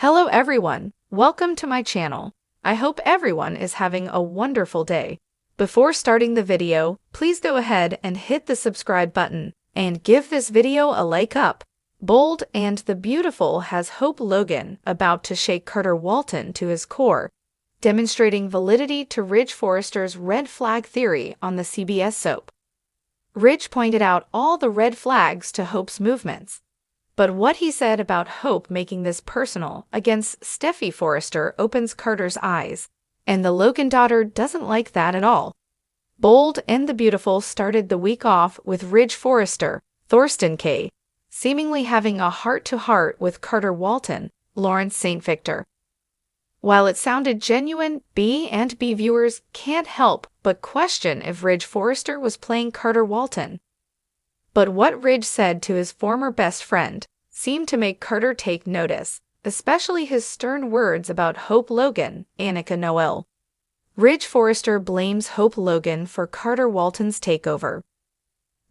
Hello everyone, welcome to my channel. I hope everyone is having a wonderful day. Before starting the video, please go ahead and hit the subscribe button and give this video a like up. Bold and the Beautiful has Hope Logan about to shake Carter Walton to his core, demonstrating validity to Ridge Forrester's red flag theory on the CBS soap. Ridge pointed out all the red flags to Hope's movements. But what he said about Hope making this personal against Steffi Forrester opens Carter's eyes, and the Logan daughter doesn't like that at all. Bold and the Beautiful started the week off with Ridge Forrester, Thorsten K., seemingly having a heart-to-heart with Carter Walton, Lawrence St. Victor. While it sounded genuine, B&B viewers can't help but question if Ridge Forrester was playing Carter Walton. But what Ridge said to his former best friend seemed to make Carter take notice, especially his stern words about Hope Logan, Annika Noel. Ridge Forrester blames Hope Logan for Carter Walton's takeover.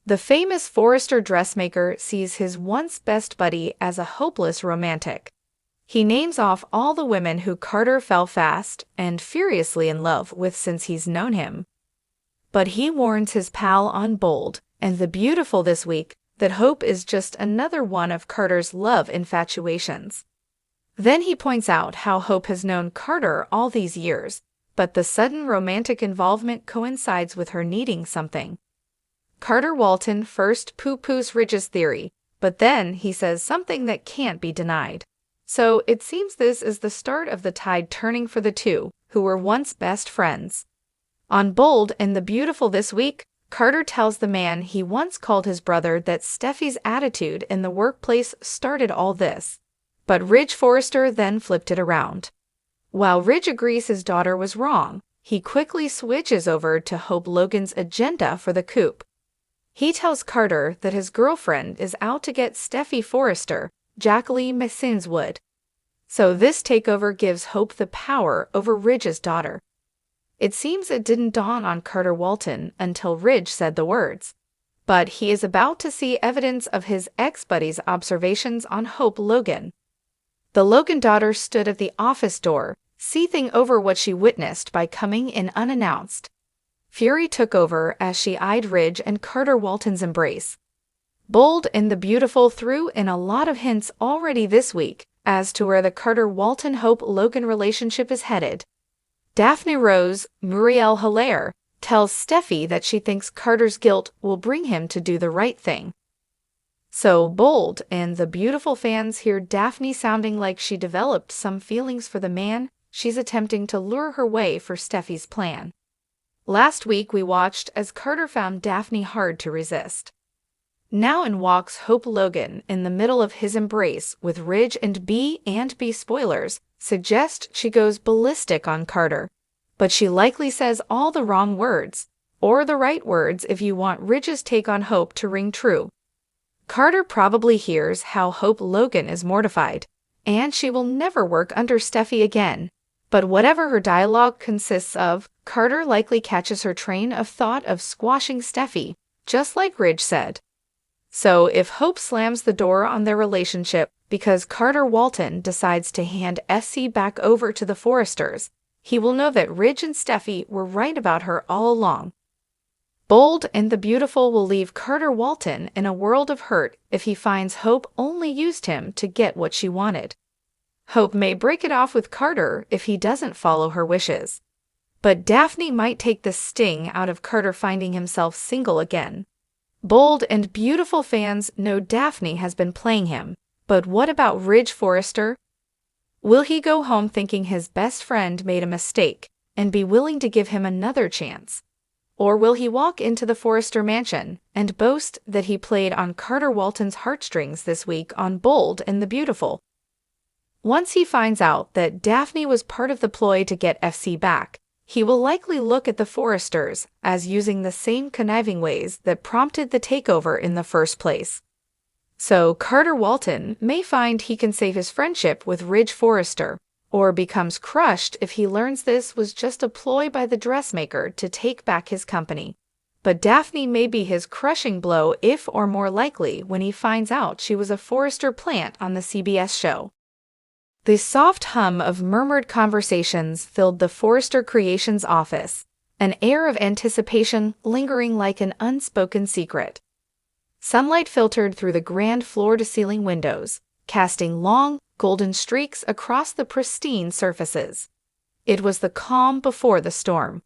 The famous Forrester dressmaker sees his once best buddy as a hopeless romantic. He names off all the women who Carter fell fast and furiously in love with since he's known him. But he warns his pal on Bold and the Beautiful this week that Hope is just another one of Carter's love infatuations. Then he points out how Hope has known Carter all these years, but the sudden romantic involvement coincides with her needing something. Carter Walton first poo-poos Ridge's theory, but then he says something that can't be denied. So it seems this is the start of the tide turning for the two, who were once best friends. On Bold and the Beautiful this week, Carter tells the man he once called his brother that Steffi's attitude in the workplace started all this. But Ridge Forrester then flipped it around. While Ridge agrees his daughter was wrong, he quickly switches over to Hope Logan's agenda for the coup. He tells Carter that his girlfriend is out to get Steffi Forrester, Jacqueline Messinswood. So this takeover gives Hope the power over Ridge's daughter. It seems it didn't dawn on Carter Walton until Ridge said the words. But he is about to see evidence of his ex-buddy's observations on Hope Logan. The Logan daughter stood at the office door, seething over what she witnessed by coming in unannounced. Fury took over as she eyed Ridge and Carter Walton's embrace. Bold and the Beautiful threw in a lot of hints already this week as to where the Carter Walton-Hope Logan relationship is headed. Daphne Rose, Muriel Hilaire, tells Steffi that she thinks Carter's guilt will bring him to do the right thing. So Bold and the Beautiful fans hear Daphne sounding like she developed some feelings for the man she's attempting to lure her way for Steffi's plan. Last week we watched as Carter found Daphne hard to resist. Now in walks Hope Logan in the middle of his embrace with Ridge, and B&B spoilers suggest she goes ballistic on Carter. But she likely says all the wrong words, or the right words if you want Ridge's take on Hope to ring true. Carter probably hears how Hope Logan is mortified, and she will never work under Steffi again. But whatever her dialogue consists of, Carter likely catches her train of thought of squashing Steffi, just like Ridge said. So if Hope slams the door on their relationship because Carter Walton decides to hand SC back over to the Forresters, he will know that Ridge and Steffi were right about her all along. Bold and the Beautiful will leave Carter Walton in a world of hurt if he finds Hope only used him to get what she wanted. Hope may break it off with Carter if he doesn't follow her wishes. But Daphne might take the sting out of Carter finding himself single again. Bold and Beautiful fans know Daphne has been playing him, but what about Ridge Forrester? Will he go home thinking his best friend made a mistake and be willing to give him another chance? Or will he walk into the Forrester mansion and boast that he played on Carter Walton's heartstrings this week on Bold and the Beautiful? Once he finds out that Daphne was part of the ploy to get FC back, he will likely look at the Forresters as using the same conniving ways that prompted the takeover in the first place. So Carter Walton may find he can save his friendship with Ridge Forrester, or becomes crushed if he learns this was just a ploy by the dressmaker to take back his company. But Daphne may be his crushing blow if, or more likely, when he finds out she was a Forrester plant on the CBS show. The soft hum of murmured conversations filled the Forrester Creations office, an air of anticipation lingering like an unspoken secret. Sunlight filtered through the grand floor-to-ceiling windows, casting long, golden streaks across the pristine surfaces. It was the calm before the storm.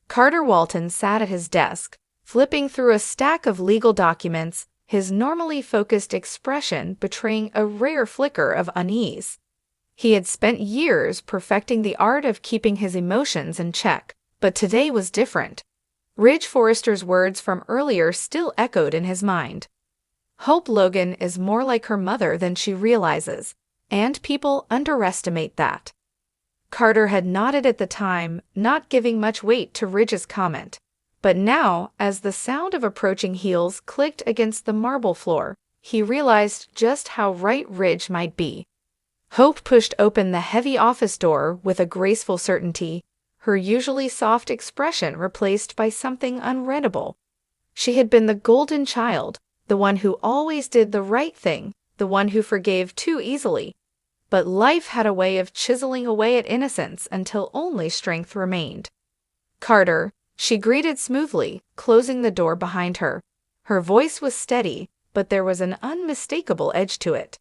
Carter Walton sat at his desk, flipping through a stack of legal documents, his normally focused expression betraying a rare flicker of unease. He had spent years perfecting the art of keeping his emotions in check, but today was different. Ridge Forrester's words from earlier still echoed in his mind. Hope Logan is more like her mother than she realizes, and people underestimate that. Carter had nodded at the time, not giving much weight to Ridge's comment. But now, as the sound of approaching heels clicked against the marble floor, he realized just how right Ridge might be. Hope pushed open the heavy office door with a graceful certainty, her usually soft expression replaced by something unreadable. She had been the golden child, the one who always did the right thing, the one who forgave too easily. But life had a way of chiseling away at innocence until only strength remained. "Carter," she greeted smoothly, closing the door behind her. Her voice was steady, but there was an unmistakable edge to it.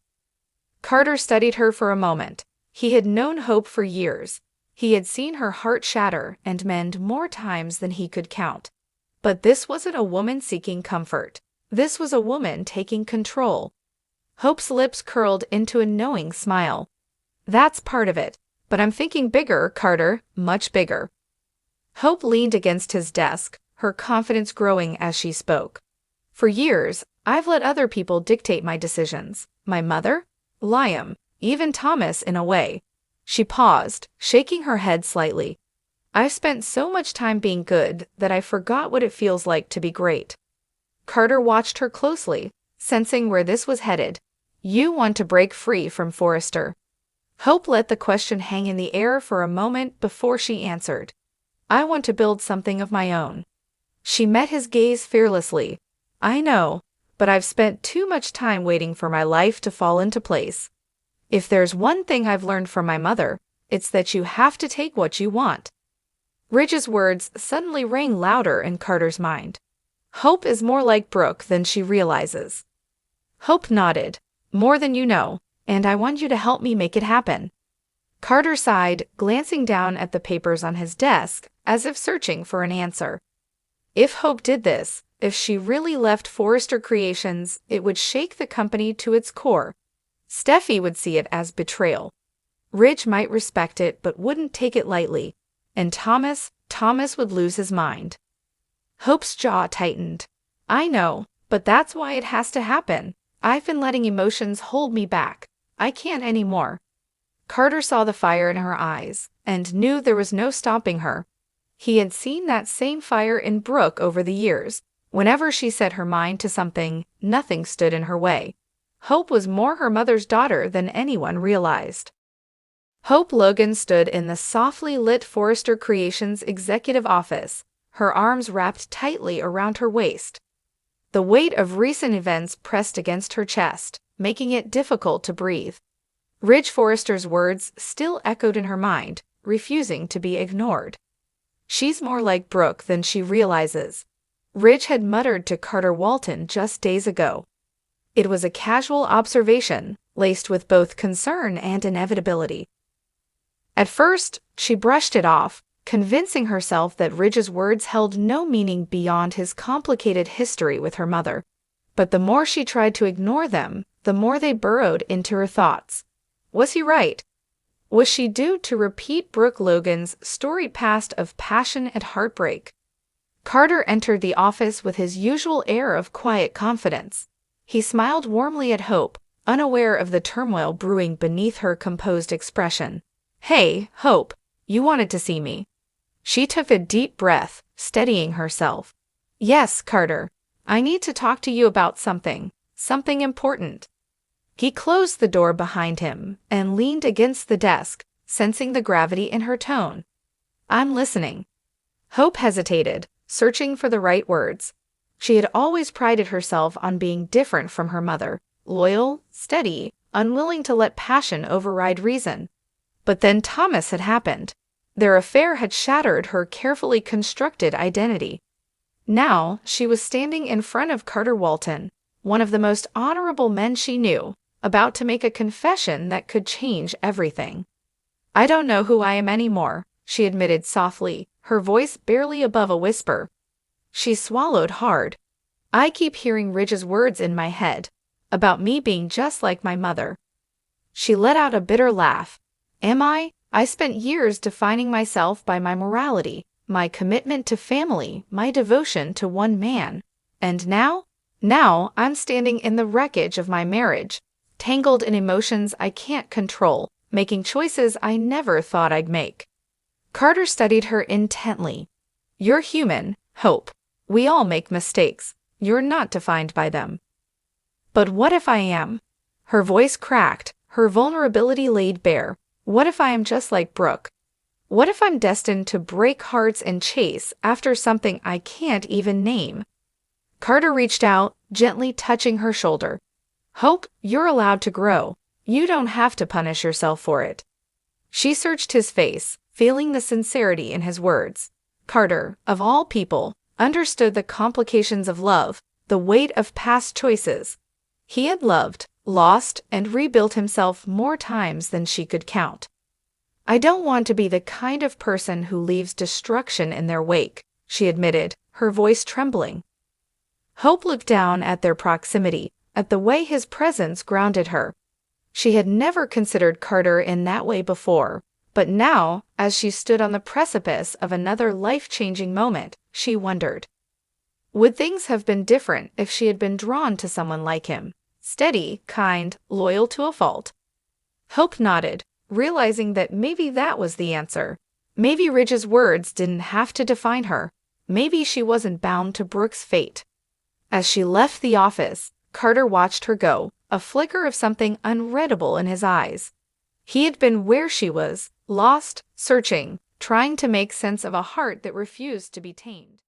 Carter studied her for a moment. He had known Hope for years. He had seen her heart shatter and mend more times than he could count. But this wasn't a woman seeking comfort. This was a woman taking control. Hope's lips curled into a knowing smile. "That's part of it, but I'm thinking bigger, Carter, much bigger." Hope leaned against his desk, her confidence growing as she spoke. "For years, I've let other people dictate my decisions. My mother, Liam, even Thomas in a way." She paused, shaking her head slightly. "I've spent so much time being good that I forgot what it feels like to be great." Carter watched her closely, sensing where this was headed. "You want to break free from Forrester." Hope let the question hang in the air for a moment before she answered. "I want to build something of my own." She met his gaze fearlessly. "I know, but I've spent too much time waiting for my life to fall into place. If there's one thing I've learned from my mother, it's that you have to take what you want." Ridge's words suddenly rang louder in Carter's mind. "Hope is more like Brooke than she realizes." Hope nodded. "More than you know, and I want you to help me make it happen." Carter sighed, glancing down at the papers on his desk, as if searching for an answer. If Hope did this, if she really left Forrester Creations, it would shake the company to its core. Steffi would see it as betrayal. Ridge might respect it but wouldn't take it lightly. And Thomas would lose his mind. Hope's jaw tightened. "I know, but that's why it has to happen. I've been letting emotions hold me back. I can't anymore." Carter saw the fire in her eyes and knew there was no stopping her. He had seen that same fire in Brooke over the years. Whenever she set her mind to something, nothing stood in her way. Hope was more her mother's daughter than anyone realized. Hope Logan stood in the softly lit Forrester Creations executive office, her arms wrapped tightly around her waist. The weight of recent events pressed against her chest, making it difficult to breathe. Ridge Forrester's words still echoed in her mind, refusing to be ignored. "She's more like Brooke than she realizes," Ridge had muttered to Carter Walton just days ago. It was a casual observation, laced with both concern and inevitability. At first, she brushed it off, convincing herself that Ridge's words held no meaning beyond his complicated history with her mother. But the more she tried to ignore them, the more they burrowed into her thoughts. Was he right? Was she doomed to repeat Brooke Logan's storied past of passion and heartbreak? Carter entered the office with his usual air of quiet confidence. He smiled warmly at Hope, unaware of the turmoil brewing beneath her composed expression. "Hey, Hope, you wanted to see me." She took a deep breath, steadying herself. "Yes, Carter. I need to talk to you about something important." He closed the door behind him and leaned against the desk, sensing the gravity in her tone. "I'm listening." Hope hesitated, searching for the right words. She had always prided herself on being different from her mother, loyal, steady, unwilling to let passion override reason. But then Thomas had happened. Their affair had shattered her carefully constructed identity. Now she was standing in front of Carter Walton, one of the most honorable men she knew, about to make a confession that could change everything. "I don't know who I am anymore," she admitted softly, her voice barely above a whisper. She swallowed hard. "I keep hearing Ridge's words in my head, about me being just like my mother." She let out a bitter laugh. "Am I? I spent years defining myself by my morality, my commitment to family, my devotion to one man. And now? Now I'm standing in the wreckage of my marriage, tangled in emotions I can't control, making choices I never thought I'd make." Carter studied her intently. "You're human, Hope. We all make mistakes. You're not defined by them." "But what if I am?" Her voice cracked, her vulnerability laid bare. "What if I am just like Brooke? What if I'm destined to break hearts and chase after something I can't even name?" Carter reached out, gently touching her shoulder. "Hope, you're allowed to grow. You don't have to punish yourself for it." She searched his face, feeling the sincerity in his words. Carter, of all people, understood the complications of love, the weight of past choices. He had loved, lost, and rebuilt himself more times than she could count. "I don't want to be the kind of person who leaves destruction in their wake," she admitted, her voice trembling. Hope looked down at their proximity, at the way his presence grounded her. She had never considered Carter in that way before, but now, as she stood on the precipice of another life-changing moment, she wondered. Would things have been different if she had been drawn to someone like him? Steady, kind, loyal to a fault. Hope nodded, realizing that maybe that was the answer. Maybe Ridge's words didn't have to define her. Maybe she wasn't bound to Brooke's fate. As she left the office, Carter watched her go, a flicker of something unreadable in his eyes. He had been where she was, lost, searching, trying to make sense of a heart that refused to be tamed.